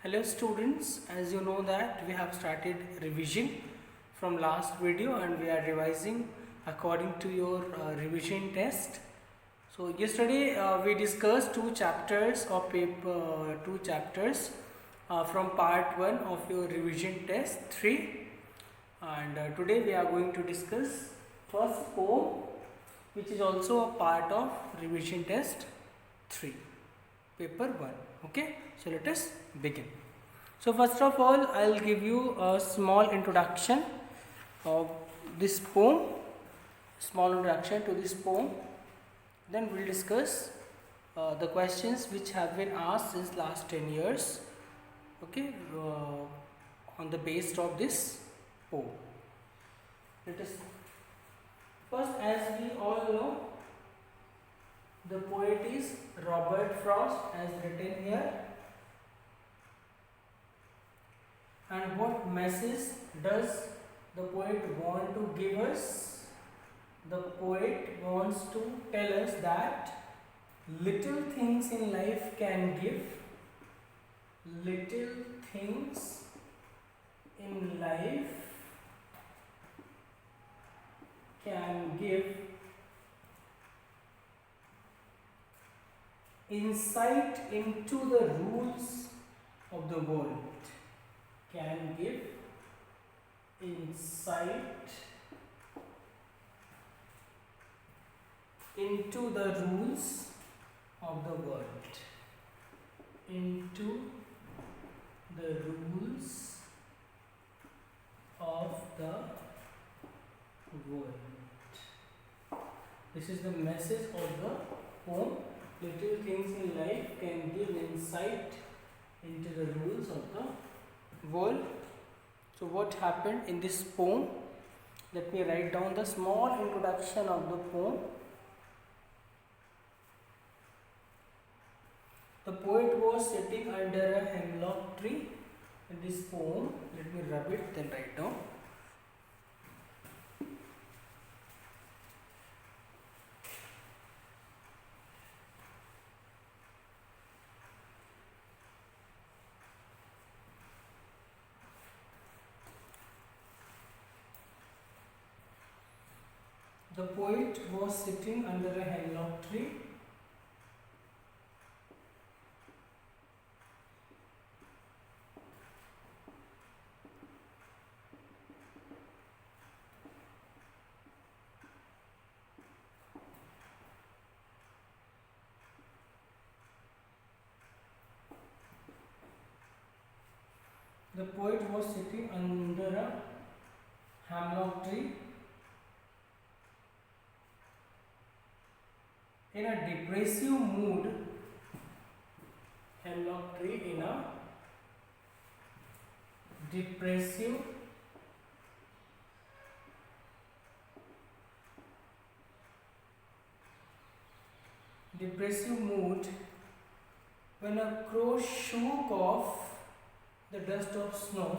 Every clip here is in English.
Hello students, as you know that we have started revision from last video and we are revising according to your revision test. So yesterday we discussed two chapters of paper, two chapters from part 1 of your revision test 3, and today we are going to discuss first poem, which is also a part of revision test 3 paper 1. Okay, so let us begin. So first of all, I'll give you a small introduction of this poem, small introduction to this poem. Then we'll discuss the questions which have been asked since last 10 years, okay, on the base of this poem. Let us first, as we all know, the poet is Robert Frost, as written here. And what message does the poet want to give us? The poet wants to tell us that little things in life can give, little things in life can give insight into the rules of the world. Can give insight into the rules of the world. Into the rules of the world. This is the message of the poem. Little things in life can give insight into the rules of the world. So what happened in this poem? Let me write down the small introduction of the poem. The poet was sitting under a hemlock tree in this poem. Let me rub it, then write down. The poet was sitting under a hemlock tree. The poet was sitting under a hemlock tree in a depressive mood. Hemlock tree in a depressive mood when a crow shook off the dust of snow.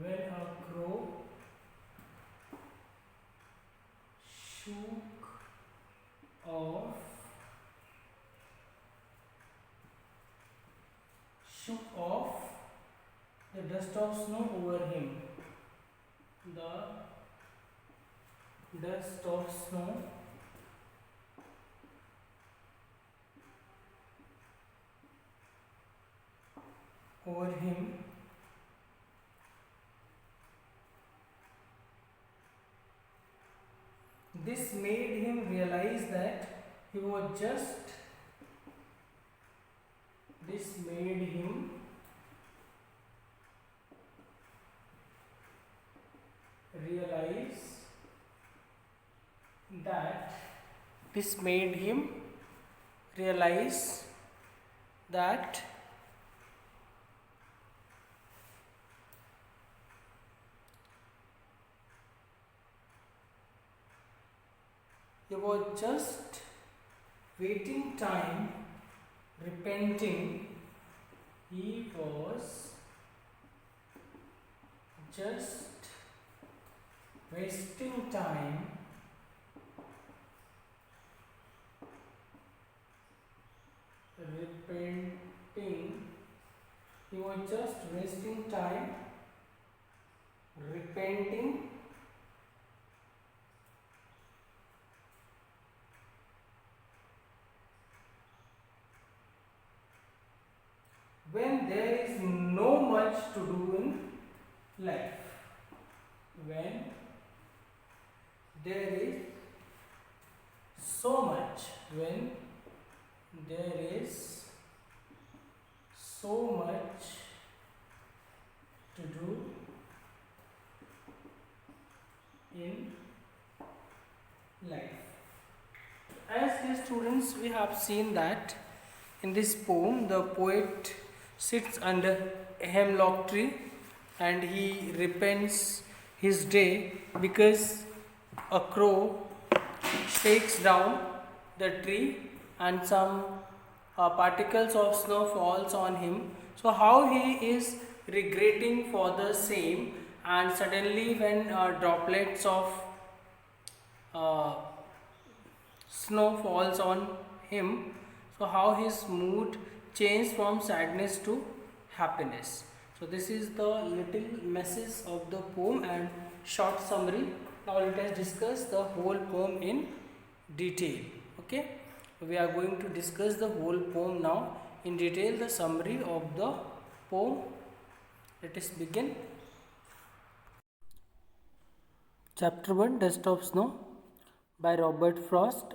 When a crow shook off the dust of snow over him. The dust of snow over him. This made him realize that he was just. This made him realize that. This made him realize that he was just waiting time, repenting. He was just wasting time, repenting He was just wasting time, repenting, when there is no much to do in life. When there is so much, when there is so much to do in life. As dear students, we have seen that in this poem the poet sits under a hemlock tree and he repents his day because a crow shakes down the tree and some particles of snow falls on him. So how he is regretting for the same, and suddenly when droplets of uh, snow falls on him, so how his mood changed from sadness to happiness. So this is the little message of the poem and short summary. Now let us discuss the whole poem in detail. Okay, we are going to discuss the whole poem now in detail, the summary of the poem. Let us begin. Chapter 1, Dust of Snow by Robert Frost.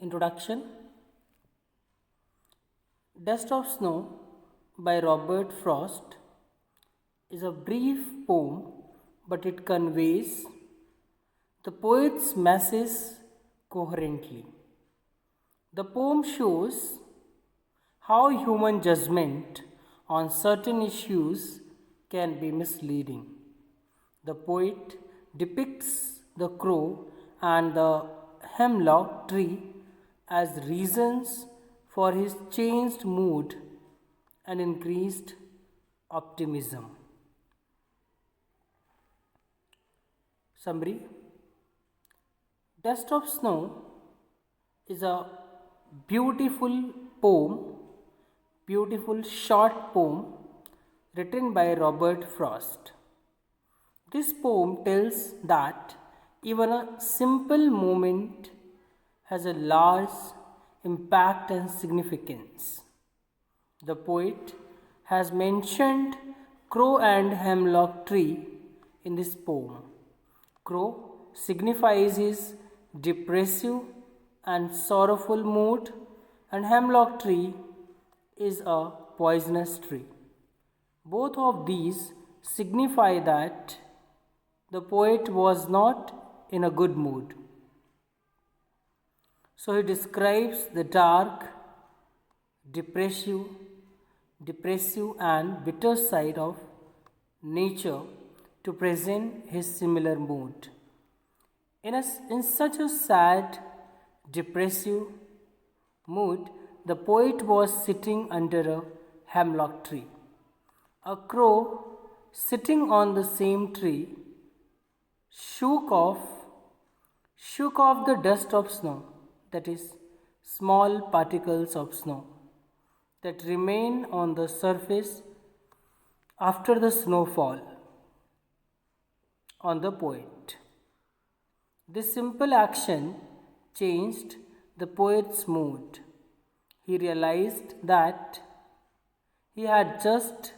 Introduction. Dust of Snow by Robert Frost is a brief poem, but it conveys the poet's message coherently. The poem shows how human judgment on certain issues can be misleading. The poet depicts the crow and the hemlock tree as reasons for his changed mood and increased optimism. Summary. Dust of Snow is a beautiful poem, beautiful short poem written by Robert Frost. This poem tells that even a simple moment has a large impact and significance. The poet has mentioned crow and hemlock tree in this poem. Crow signifies his depressive and sorrowful mood, and hemlock tree is a poisonous tree. Both of these signify that the poet was not in a good mood. So he describes the dark, depressive, and bitter side of nature to present his similar mood. In such a sad, depressive mood, the poet was sitting under a hemlock tree. A crow sitting on the same tree shook off the dust of snow, that is, small particles of snow that remain on the surface after the snowfall on the poet. This simple action changed the poet's mood. He realized that he had just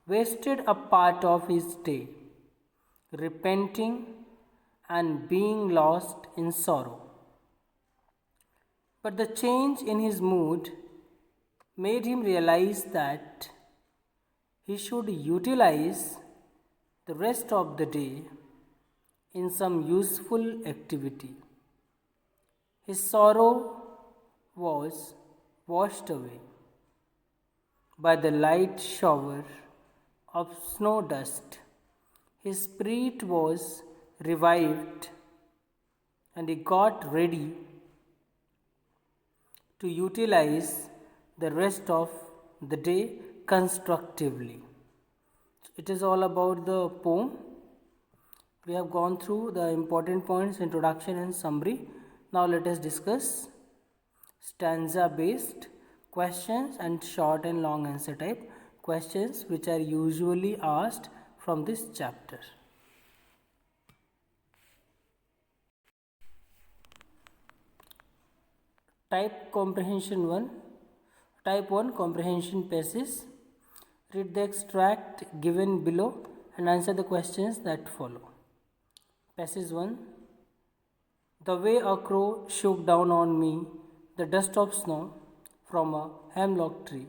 wasted a part of his day, repenting and being lost in sorrow. But the change in his mood made him realize that he should utilize the rest of the day in some useful activity. His sorrow was washed away by the light shower of snow dust. His spirit was revived and he got ready to utilize the rest of the day constructively. It is all about the poem. We have gone through the important points, introduction and summary. Now let us discuss stanza based questions and short and long answer type questions which are usually asked from this chapter. Type comprehension 1. Type 1 comprehension passages. Read the extract given below and answer the questions that follow. Passage 1. The way a crow shook down on me the dust of snow from a hemlock tree.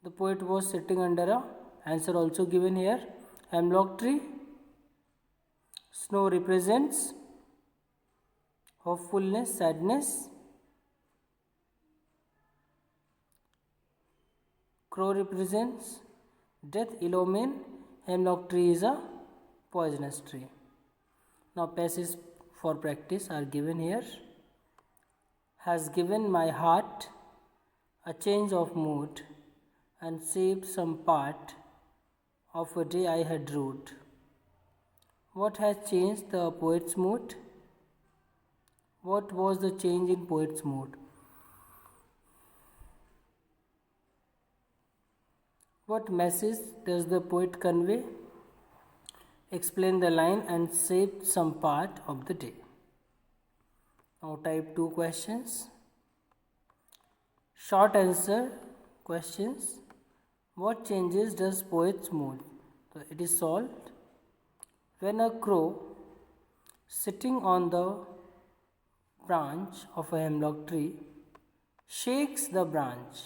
The poet was sitting under a answer also given here. Hemlock tree. Snow represents hopefulness, sadness. Crow represents death, ill omen. Hemlock tree is a poisonous tree. Now passages for practice are given here. Has given my heart a change of mood and saved some part of a day I had ruled. What has changed the poet's mood? What was the change in poet's mood? What message does the poet convey? Explain the line and saved some part of the day. Now type 2 questions. Short answer questions. What changes does poet's mood? So it is solved. When a crow sitting on the branch of a hemlock tree shakes the branch,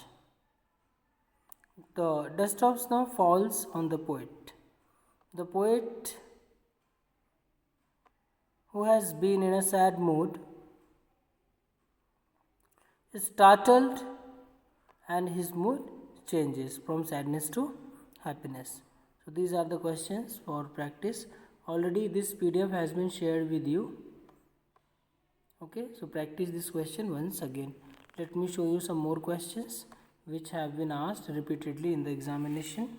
the dust of snow falls on the poet. The poet, who has been in a sad mood, is startled and his mood changes from sadness to happiness. So these are the questions for practice. Already this PDF has been shared with you. Okay, so practice this question once again. Let me show you some more questions which have been asked repeatedly in the examination.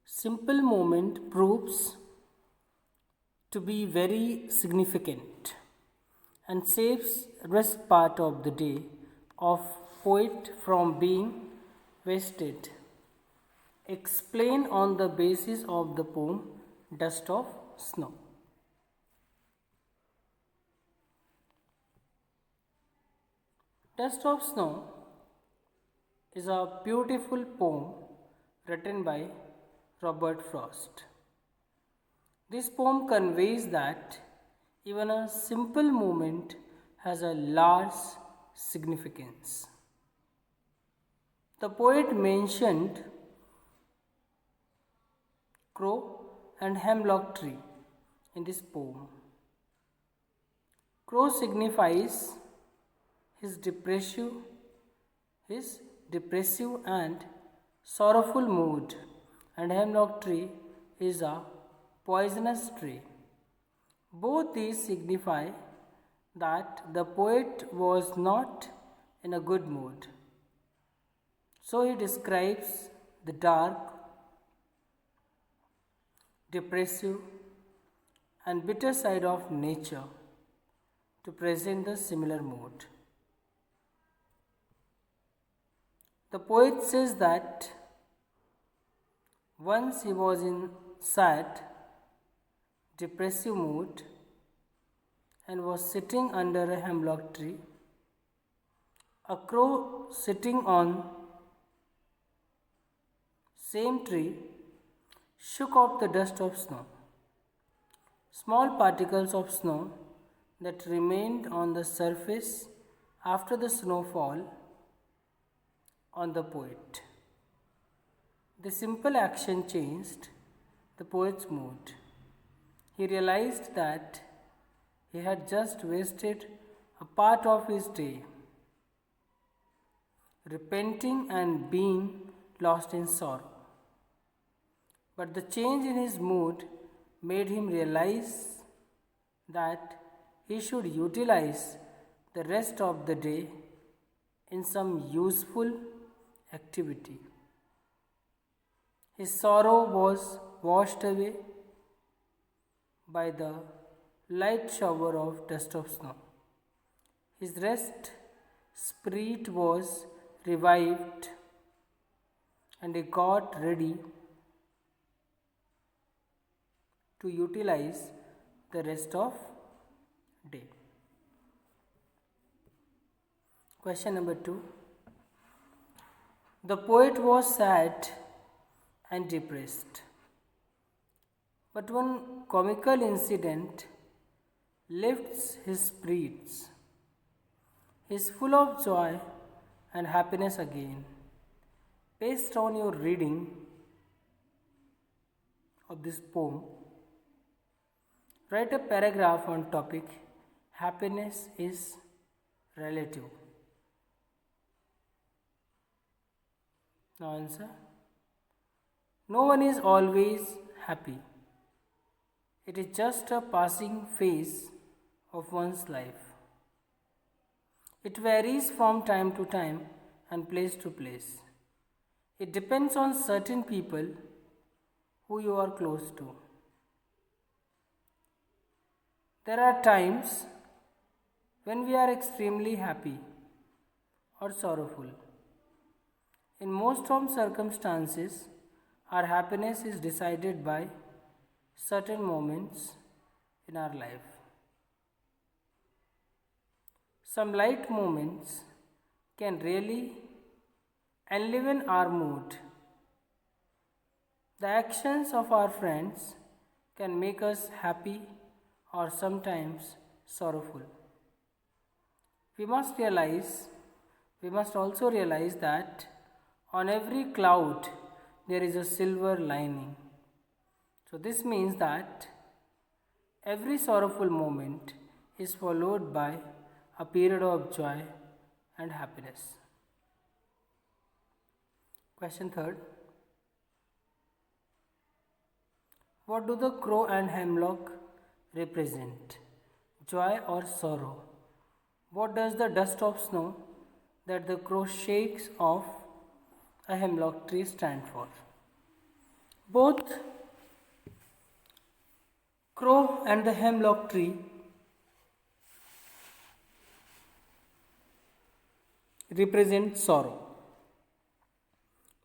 Simple moment proves to be very significant and saves rest part of the day of poet from being wasted. Explain on the basis of the poem Dust of Snow. Dust of Snow is a beautiful poem written by Robert Frost. This poem conveys that even a simple moment has a large significance. The poet mentioned crow and hemlock tree in this poem. Crow signifies his depressive and sorrowful mood, and hemlock tree is a poisonous tree. Both these signify that the poet was not in a good mood. So he describes the dark, depressive, and bitter side of nature to present the similar mood. The poet says that once he was in sad, depressive mood and was sitting under a hemlock tree. A crow sitting on same tree shook off the dust of snow. Small particles of snow that remained on the surface after the snowfall on the poet. The simple action changed the poet's mood. He realized that he had just wasted a part of his day, repenting and being lost in sorrow. But the change in his mood made him realize that he should utilize the rest of the day in some useful activity. His sorrow was washed away by the light shower of dust of snow. His rest spirit was revived and he got ready to utilize the rest of day. Question number 2. The poet was sad and depressed, but one comical incident lifts his spirits. He is full of joy and happiness again. Based on your reading of this poem, write a paragraph on topic happiness is relative. Now answer. No one is always happy. It is just a passing phase of one's life. It varies from time to time and place to place. It depends on certain people who you are close to. There are times when we are extremely happy or sorrowful. In most of circumstances, our happiness is decided by certain moments in our life. Some light moments can really enliven our mood. The actions of our friends can make us happy or sometimes sorrowful. We must also realize that on every cloud there is a silver lining. So this means that every sorrowful moment is followed by a period of joy and happiness. Question 3. What do the crow and hemlock represent? Joy or sorrow? What does the dust of snow that the crow shakes off a hemlock tree stand for? Both crow and the hemlock tree represent sorrow.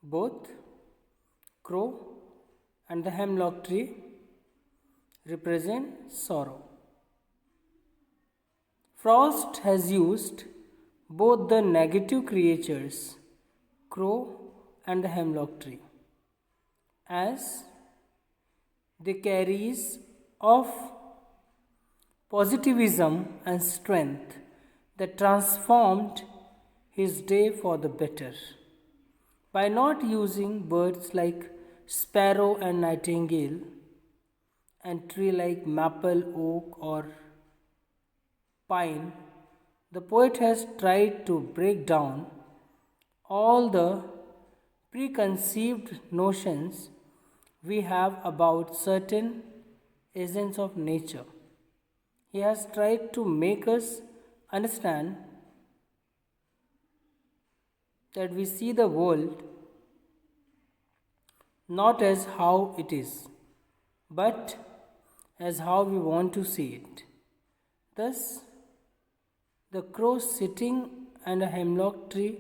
Both crow and the hemlock tree represent sorrow. Frost has used both the negative creatures, crow and the hemlock tree, as the carriers of positivism and strength that transformed his day for the better. By not using birds like sparrow and nightingale and tree like maple, oak or pine, the poet has tried to break down all the preconceived notions we have about certain essence of nature. He has tried to make us understand that we see the world not as how it is, but as how we want to see it. Thus, the crow sitting and a hemlock tree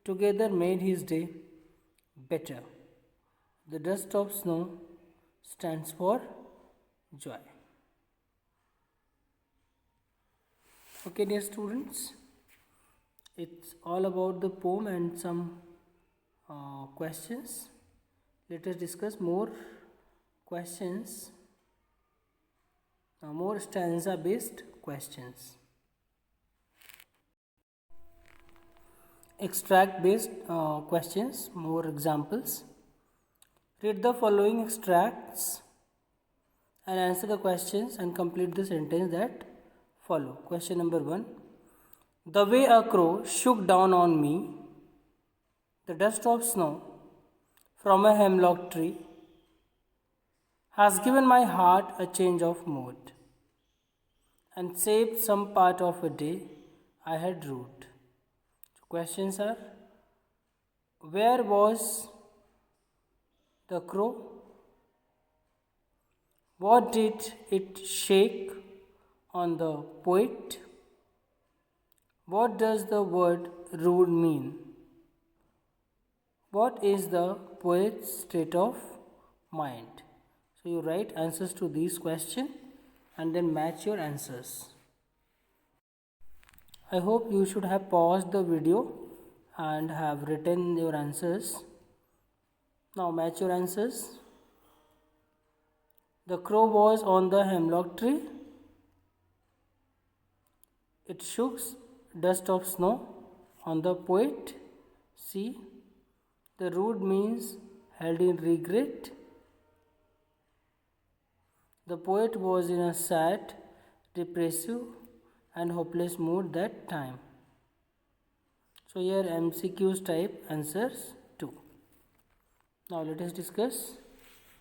together made his day better. The dust of snow stands for joy. Okay, dear students, it's all about the poem and some questions. Let us discuss more questions, more stanza based questions. Extract based questions, more examples. Read the following extracts and answer the questions and complete the sentence that follow. Question number 1. The way a crow shook down on me the dust of snow from a hemlock tree has given my heart a change of mood and saved some part of a day I had rued. Questions are: where was the crow? What did it shake on the poet. What does the word rude mean? What is the poet's state of mind? So you write answers to these questions and then match your answers. I hope you should have paused the video and have written your answers. Now match your answers. The crow was on the hemlock tree. It shook dust of snow on the poet. C. The rude means held in regret. The poet was in a sad, depressive and hopeless mood that time. So here MCQs type answers too. Now let us discuss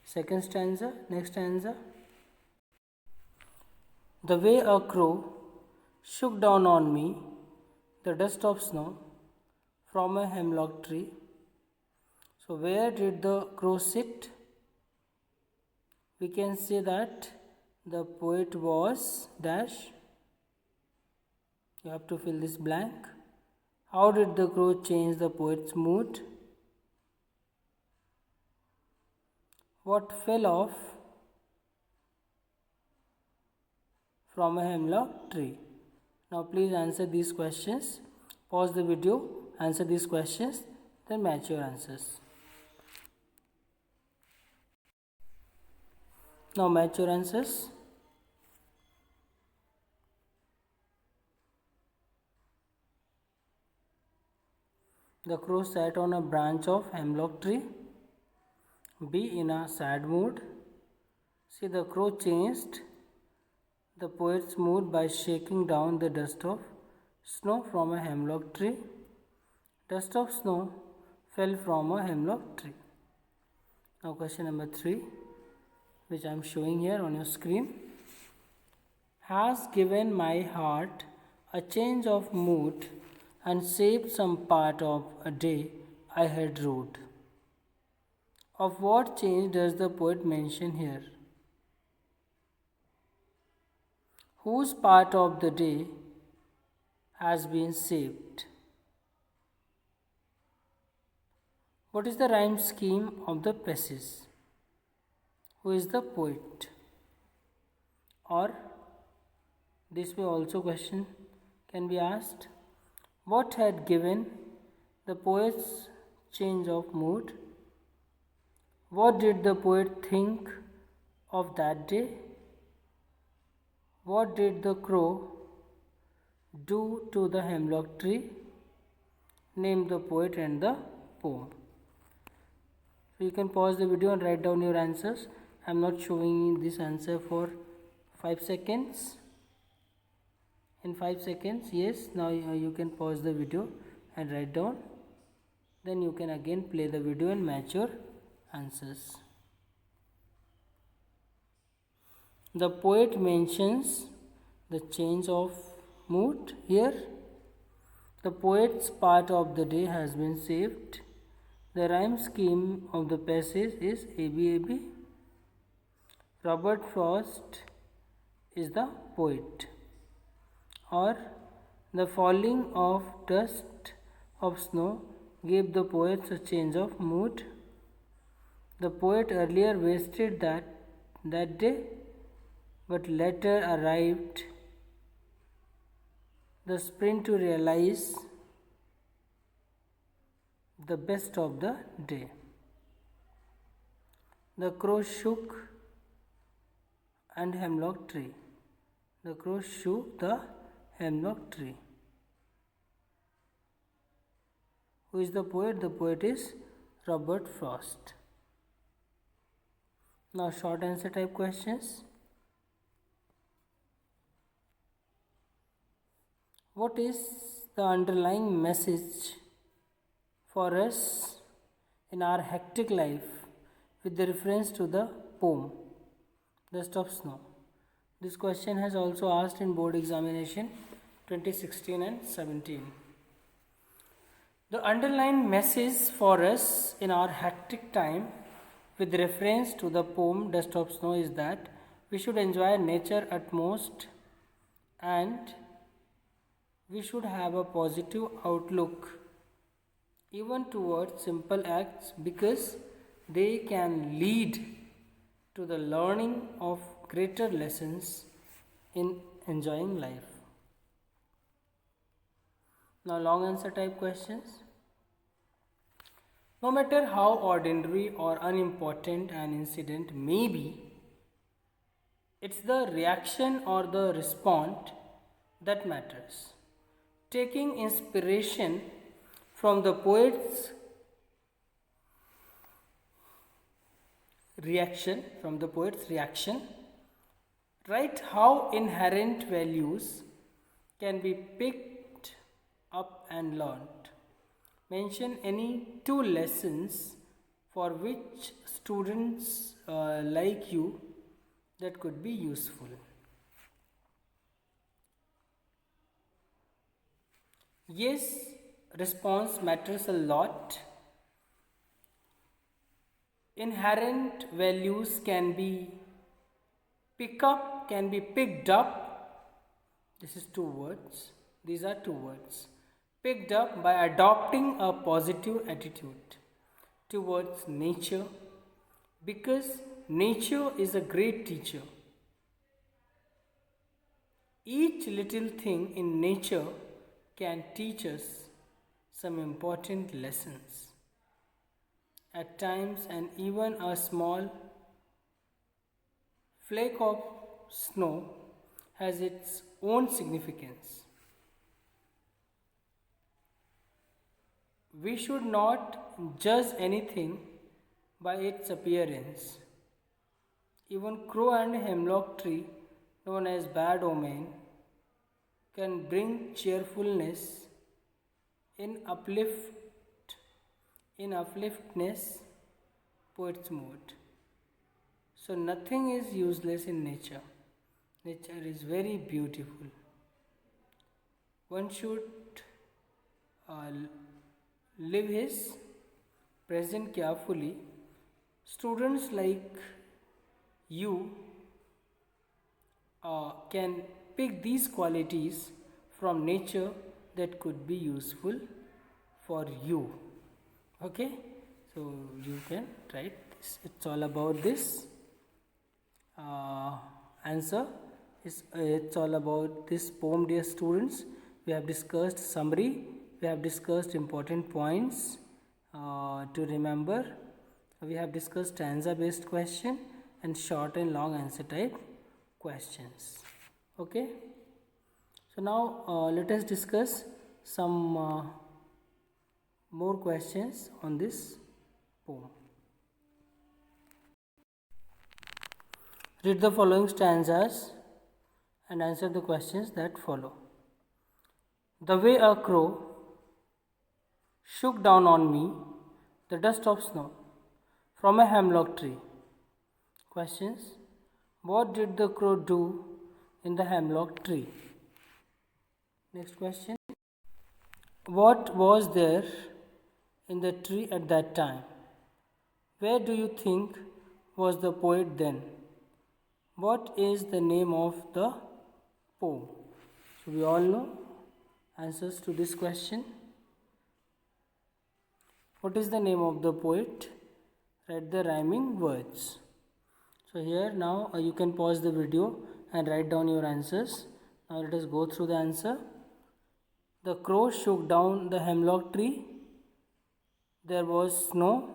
second stanza, next stanza. The way a crow shook down on me the dust of snow from a hemlock tree. So where did the crow sit? We can say that the poet was dash. You have to fill this blank. How did the crow change the poet's mood? What fell off from a hemlock tree? Now please answer these questions. Pause the video, answer these questions, then match your answers. Now match your answers. The crow sat on a branch of hemlock tree. B. In a sad mood. See, the crow changed the poet's mood by shaking down the dust of snow from a hemlock tree. Dust of snow fell from a hemlock tree. Now question number 3, which I am showing here on your screen. Has given my heart a change of mood and saved some part of a day I had rode. Of what change does the poet mention here? Whose part of the day has been saved? What is the rhyme scheme of the passage? Who is the poet? Or this way also question can be asked. What had given the poet's change of mood? What did the poet think of that day? What did the crow do to the hemlock tree? Name the poet and the poem. So you can pause the video and write down your answers. I am not showing this answer for 5 seconds. In 5 seconds, yes, now you can pause the video and write down. Then you can again play the video and match your answers. The poet mentions the change of mood here. The poet's part of the day has been saved. The rhyme scheme of the passage is ABAB. Robert Frost is the poet. Or the falling of dust of snow gave the poet a change of mood. The poet earlier wasted that day, but later arrived the spring to realize the best of the day. The crow shook and hemlock tree. The crow shook the hemlock tree. Who is the poet? The poet is Robert Frost. Now short answer type questions. What is the underlying message for us in our hectic life with the reference to the poem Dust of Snow? This question has also asked in board examination 2016 and 17. The underlying message for us in our hectic time with reference to the poem Dust of Snow is that we should enjoy nature utmost and we should have a positive outlook even towards simple acts because they can lead to the learning of greater lessons in enjoying life. Now, long answer type questions. No matter how ordinary or unimportant an incident may be, it's the reaction or the response that matters. Taking inspiration from the poet's reaction, write how inherent values can be picked up and learned. Mention any two lessons for which students like you that could be useful. Yes, response matters a lot. Inherent values can be picked up. This is two words. These are two words. Picked up by adopting a positive attitude towards nature because nature is a great teacher. Each little thing in nature can teach us some important lessons. At times, and even a small flake of snow has its own significance. We should not judge anything by its appearance. Even crow and hemlock tree, known as bad omen, can bring cheerfulness in upliftness poet's mood. So nothing is useless in nature. Nature is very beautiful. One should uh, live his present carefully. Students like you can pick these qualities from nature that could be useful for you. Okay, so you can write this. It's all about this answer. It's all about this poem, dear students. We have discussed summary, we have discussed important points to remember, we have discussed stanza based question and short and long answer type questions. Okay, so now let us discuss some more questions on this poem. Read the following stanzas and answer the questions that follow. The way a crow shook down on me the dust of snow from a hemlock tree. Questions. What did the crow do in the hemlock tree? Next question. What was there in the tree at that time? Where do you think was the poet then? What is the name of the poem? So we all know answers to this question. What is the name of the poet? Write the rhyming words. So here now you can pause the video and write down your answers. Now let us go through the answer. The crow shook down the hemlock tree. There was snow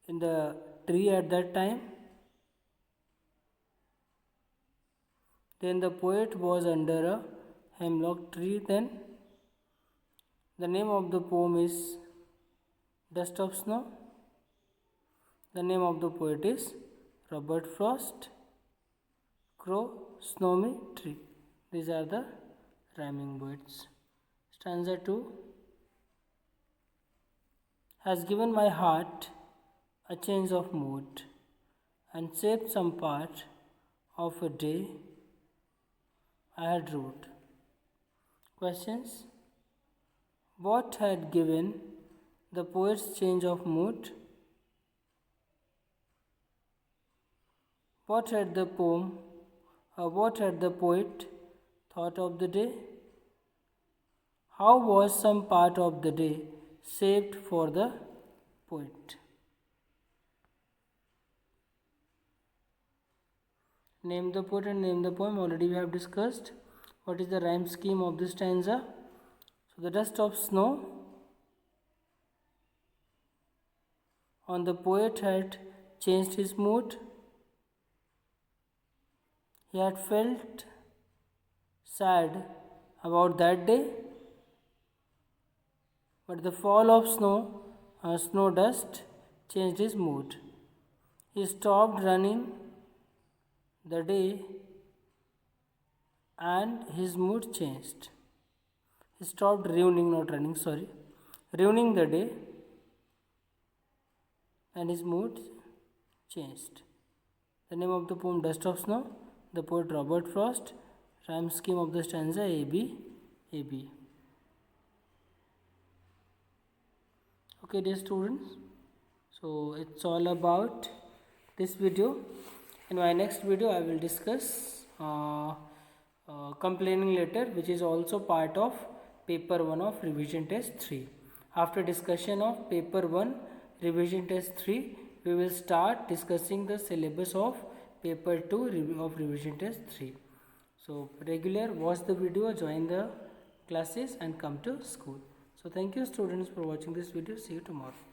in the tree at that time. Then the poet was under a hemlock tree then. The name of the poem is Dust of Snow. The name of the poet is Robert Frost. Crow, snowy tree. These are the rhyming words. Stanza 2. Has given my heart a change of mood and shaped some part of a day I had wrote. Questions. What had given the poet's change of mood? What had the poet Thought of the day. How was some part of the day saved for the poet? Name the poet and name the poem. Already we have discussed. What is the rhyme scheme of this stanza? So the dust of snow on the poet had changed his mood. He had felt sad about that day, but the fall of snow dust changed his mood. He stopped running the day and his mood changed. He stopped ruining, not running, sorry, ruining the day and his mood changed. The name of the poem Dust of Snow, the poet Robert Frost, rhyme scheme of the stanza AB, AB. Okay, dear students, so it's all about this video. In my next video, I will discuss complaining letter, which is also part of paper 1 of revision test 3. After discussion of paper 1 revision test 3, we will start discussing the syllabus of paper 2 of revision test 3. So regular, watch the video, join the classes and come to school. So thank you students for watching this video. See you tomorrow.